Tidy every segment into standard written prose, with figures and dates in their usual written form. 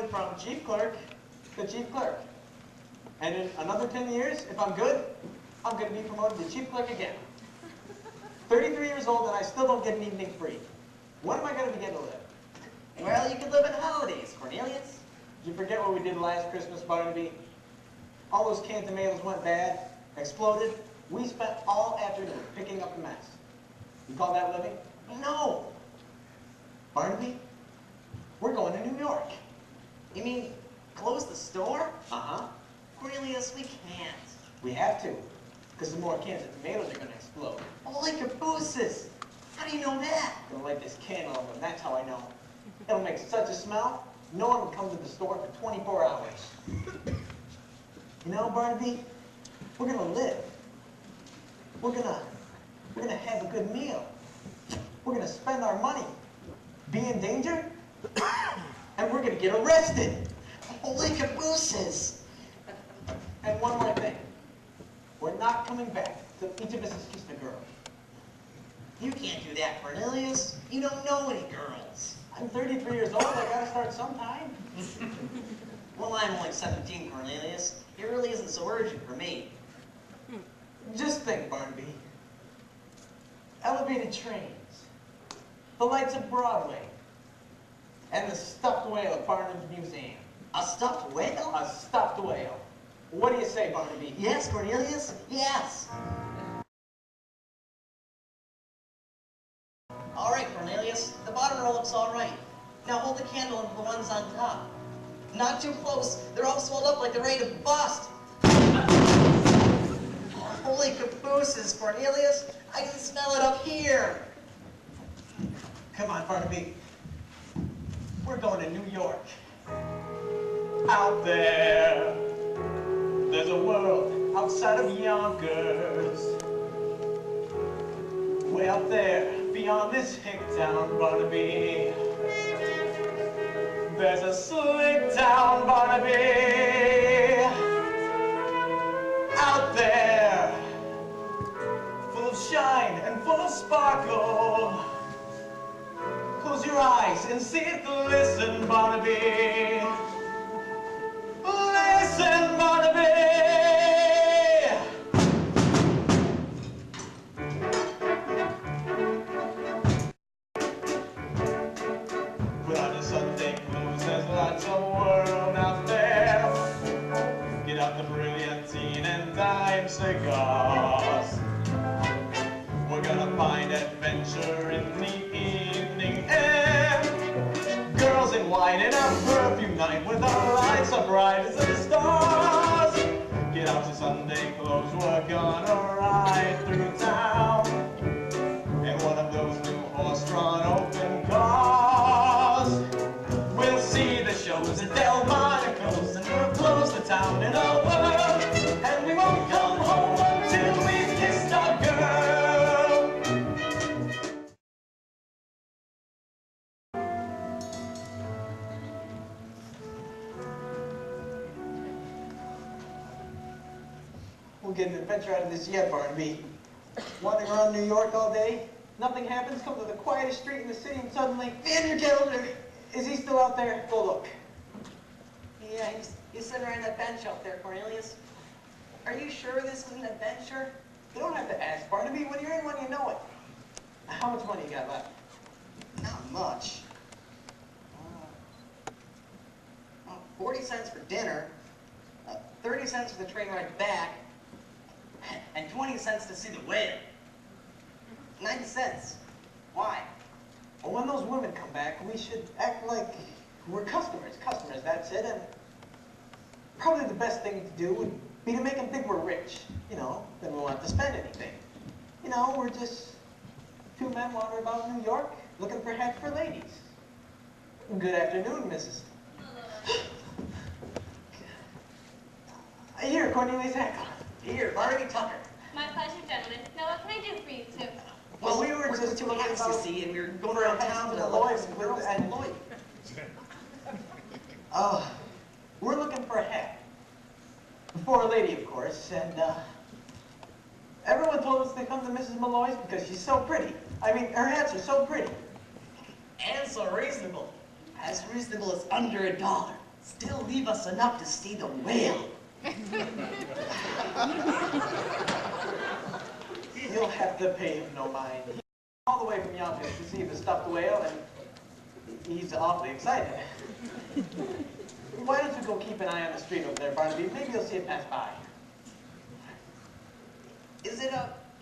promoted from chief clerk to chief clerk. And in another 10 years, if I'm good, I'm going to be promoted to chief clerk again. 33 years old and I still don't get an evening free. When am I going to begin to live? Well, you could live in holidays, Cornelius. Did you forget what we did last Christmas, Barnaby? All those canned tomatoes went bad, exploded. We spent all afternoon picking up the mess. You call that living? No. Barnaby, we're going to New York. You mean close the store? Uh-huh. Cornelius, we can't. We have to, because the more cans of tomatoes are going to explode. Holy cabooses! How do you know that? I'm going to light this candle, and that's how I know. It'll make such a smell, no one will come to the store for 24 hours. You know, Barnaby, we're going to live. We're gonna have a good meal. We're gonna spend our money, be in danger, and we're gonna get arrested. Holy cabooses! And one more thing. We're not coming back till each of us has kissed a girl. You can't do that, Cornelius. You don't know any girls. I'm 33 years old, I gotta start sometime. Well, I'm only 17, Cornelius. It really isn't so urgent for me. Just think, Barnaby. Elevated trains, the lights of Broadway, and the stuffed whale at Barnum's Museum. A stuffed whale? A stuffed whale. What do you say, Barnaby? Yes, Cornelius, yes. All right, Cornelius, the bottom row looks all right. Now hold the candle into the ones on top. Not too close, they're all swelled up like they're ready to bust. Holy cabooses, Cornelius, I can smell it up here. Come on, Barnaby. We're going to New York. Out there, there's a world outside of Yonkers. Way out there, beyond this hick town, Barnaby. There's a slick town, Barnaby. Out there, full of shine and full of sparkle. Close your eyes and see it glisten, Barnaby. Listen, Barnaby. Put on your Sunday clothes, there's lots of world out there. Get out the brilliantine and dime cigars. We're gonna find adventure in the evening air. Girls in white in a perfume night with our lights so bright as the stars. Get out your Sunday clothes, we're gonna ride through town in one of those new horse-drawn open cars. We'll see the shows at Delmonico's and we'll close the town in a whirl. And we won't come home until we've kissed our girl. We'll get an adventure out of this yet, Barnaby. Wandering around New York all day, nothing happens, come to the quietest street in the city and suddenly, Man, your calendar. is he still out there? Go look. Yeah, he's sitting right on that bench up there, Cornelius. Are you sure this isn't an adventure? You don't have to ask, Barnaby. When you're in one, you know it. How much money you got left? Not much. 40 cents for dinner, 30 cents for the train ride back, and 20 cents to see the whale. 90 cents. Why? Well, when those women come back, we should act like we're customers. Customers, that's it. And probably the best thing to do would be to make them think we're rich. You know, then we won't have to spend anything. You know, we're just two men wandering about New York looking for hats for ladies. Good afternoon, Mrs. Here, Cornelius Hackle. Here, Barnaby Tucker. My pleasure, gentlemen. Now, what can I do for you two? Well, we were just two looking hats, you about see, and we were going around town to Lloyd's the girls and and Lloyd. We're looking for a hat. For a lady, of course, and everyone told us to come to Mrs. Malloy's because she's so pretty. I mean, her hats are so pretty. And so reasonable. As reasonable as under $1. still leave us enough to see the whale. You'll have to pay him no mind. He came all the way from Yonkers to see the stuffed whale, and he's awfully excited. Why don't you go keep an eye on the street over there, Barnaby? Maybe you'll see it pass by. Is it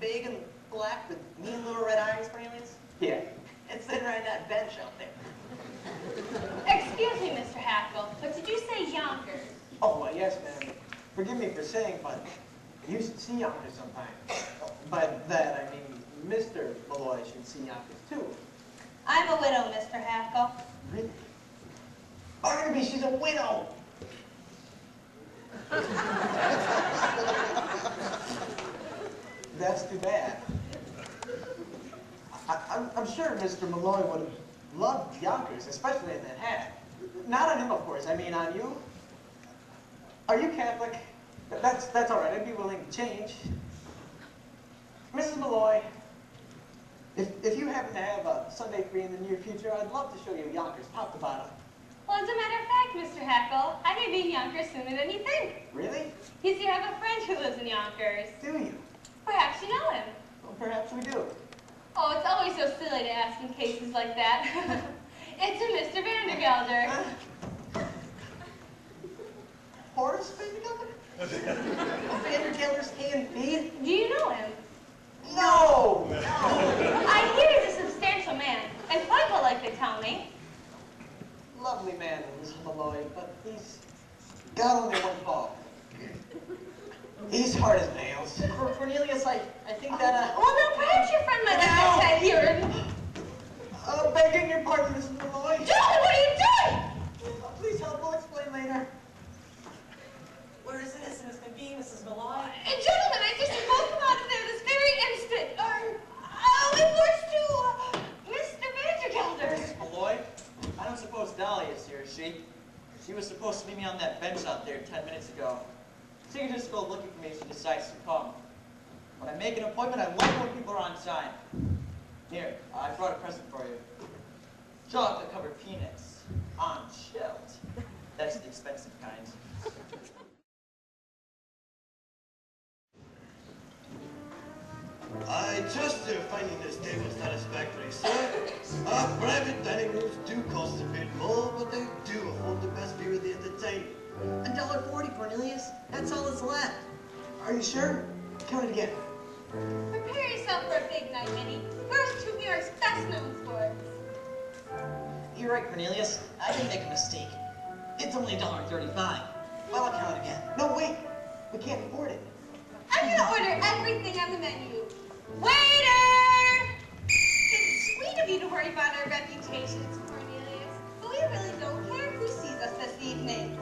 big and black with mean little red eyes, Cornelius? Yeah. It's sitting right on that bench out there. Excuse me, Mr. Hackle, but did you say Yonkers? Oh, well, yes, ma'am. Forgive me for saying, but you should see Yonkers sometime. By that, I mean Mr. Malloy should see Yonkers, too. I'm a widow, Mr. Hackle. Really? Barnaby, she's a widow! That's too bad. I'm sure Mr. Malloy would have loved Yonkers, especially in that hat. Not on him, of course. I mean, on you. Are you Catholic? That's all right. I'd be willing to change. Mrs. Malloy, if you happen to have a Sunday free in the near future, I'd love to show you Yonkers, top to bottom. Well, as a matter of fact, Mr. Hackle, I may be in Yonkers sooner than you think. Really? You see, I have a friend who lives in Yonkers. Do you? Perhaps you know him. Well, perhaps we do. Oh, it's always so silly to ask in cases like that. It's a Mr. Vandergelder. Horace Vandergelder? Vandergelder's A&B? Do you know him? No! I hear he's a substantial man, and quite well, like they tell me. Lovely man, Mrs. Malloy, but he's got only one fault. He's hard as nails. Cornelius, I think that, Well, now, perhaps your friend might have said here. Begging your pardon, Mrs. Malloy. Gentlemen, what are you doing? Please help, we'll explain later. where is innocence can be, Mrs. Malloy? Gentlemen, I just both come out of there this very instant. It was to Mr. Vandergelder. Mrs. Malloy, I don't suppose Dolly is here, is she? She was supposed to meet me on that bench out there 10 minutes ago. She can just go looking for me if she decides to come. When I make an appointment, I like when people are on time. Here, I brought a present for you. Chocolate-covered peanuts. Unshelled. That's the expensive kind. I trust you're finding this table satisfactory, sir. Our private dining rooms do cost a bit more, but they do afford the best view of the entertainment. $1.40, Cornelius. That's all that's left. Are you sure? Count it again. Prepare yourself for a big night, Minnie. First, two New York's best-known sports. You're right, Cornelius. I didn't make a mistake. It's only $1.35. Well, I'll count it again. No, wait. We can't afford it. I'm gonna order everything on the menu. Waiter! It's sweet of you to worry about our reputations, Cornelius, but we really don't care who sees us this evening.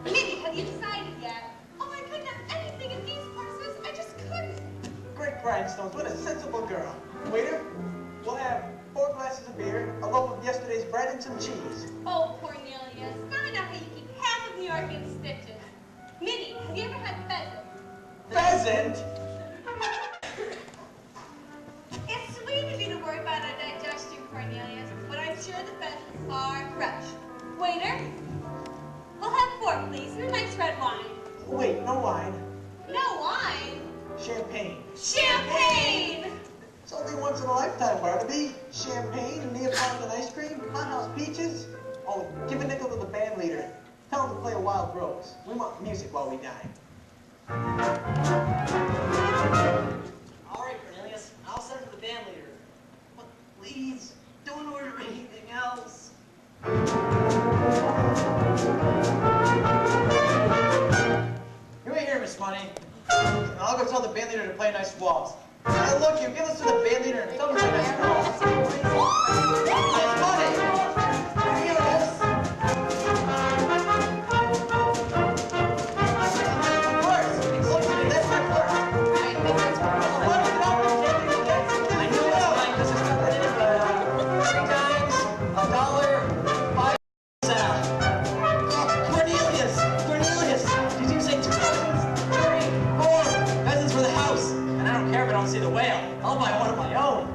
Minnie, have you decided yet? Oh, I couldn't have anything in these courses. I just couldn't. Great grindstones. What a sensible girl. Waiter, we'll have 4 glasses of beer, a loaf of yesterday's bread, and some cheese. Oh, Cornelius, now I know how you keep half of New York in stitches. Minnie, have you ever had pheasant? Pheasant? It's sweet of you to worry about our digestion, Cornelius, but I'm sure the pheasants are fresh. Waiter, we'll have 4, please, and a nice red wine. Wait, no wine. No wine? Champagne. Champagne! It's only once in a lifetime, Barnaby. Champagne, Neapolitan ice cream, hothouse peaches. Oh, give a nickel to the band leader. Tell him to play a Wild Rose. We want music while we dine. All right, Cornelius. I'll send for the band leader. But please, don't order anything else. You wait here, Miss Money. I'll go tell the band leader to play a nice waltz. Now look, you give this to the band leader and tell him to play a nice waltz. Miss Money! Here he is. Purse! Look, that's my purse. I think that's my purse. I know it's mine because it's covered in it, 3 times, $1, 5 Cornelius! Cornelius! Did you say 2 pheasants? 3, 4 pheasants for the house. And I don't care if I don't see the whale. I'll buy one of my own.